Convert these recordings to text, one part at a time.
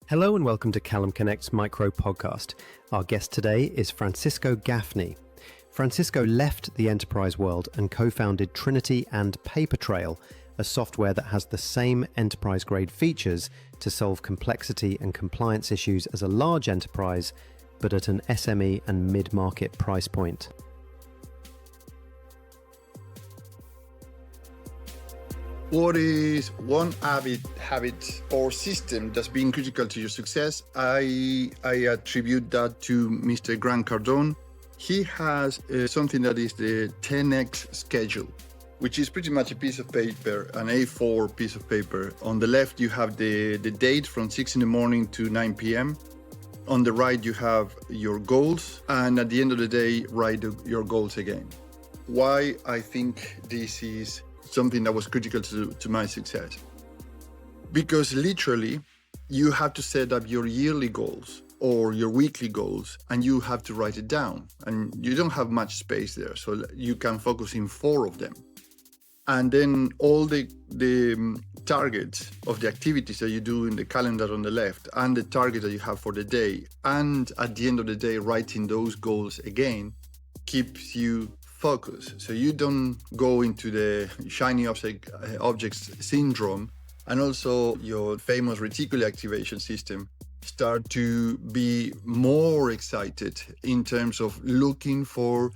Hello and welcome to Callum Connect's Micro Podcast. Our guest today is Francisco Gaffney. Francisco left the enterprise world and co-founded Trinity and Papertrail, a software that has the same enterprise-grade features to solve complexity and compliance issues as a large enterprise, but at an SME and mid-market price point. What is one habit or system that's been critical to your success? I attribute that to Mr. Grant Cardone. He has something that is the 10x schedule, which is pretty much a piece of paper, an A4 piece of paper. On the left, you have the date from 6 in the morning to 9 p.m. On the right, you have your goals. And at the end of the day, write your goals again. Why I think this is something that was critical to my success. Because literally, you have to set up your yearly goals or your weekly goals, and you have to write it down. And you don't have much space there, so you can focus in 4 of them. And then all the targets of the activities that you do in the calendar on the left, and the target that you have for the day, and at the end of the day, writing those goals again, keeps you focus. So you don't go into the shiny objects syndrome, and also your famous reticular activation system start to be more excited in terms of looking for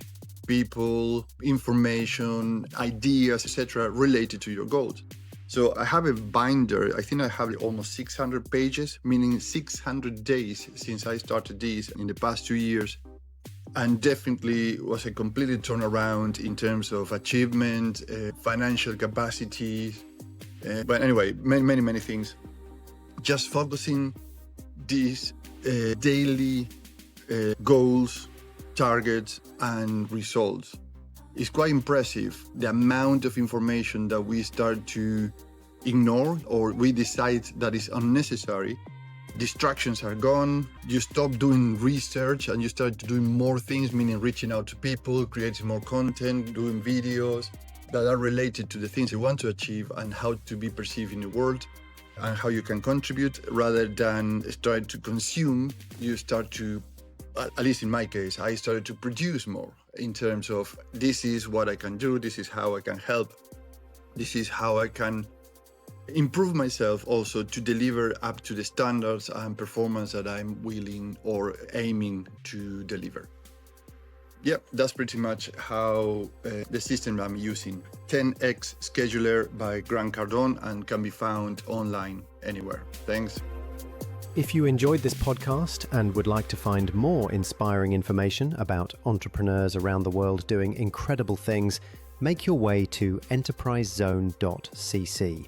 people, information, ideas, etc. related to your goals. So I have a binder, I think I have almost 600 pages, meaning 600 days since I started this in the past 2 years. And definitely was a completely turnaround in terms of achievement, financial capacity. But anyway, many things. Just focusing these daily goals, targets, and results. It's quite impressive the amount of information that we start to ignore or we decide that is unnecessary. Distractions are gone, you stop doing research and you start doing more things, meaning reaching out to people, creating more content, doing videos that are related to the things you want to achieve and how to be perceived in the world and how you can contribute rather than start to consume. You start to, at least in my case, I started to produce more in terms of this is what I can do, this is how I can help, this is how I can improve myself also to deliver up to the standards and performance that I'm willing or aiming to deliver. Yeah, that's pretty much how the system I'm using. 10x Scheduler by Grant Cardone and can be found online anywhere. Thanks. If you enjoyed this podcast and would like to find more inspiring information about entrepreneurs around the world doing incredible things, make your way to enterprisezone.cc.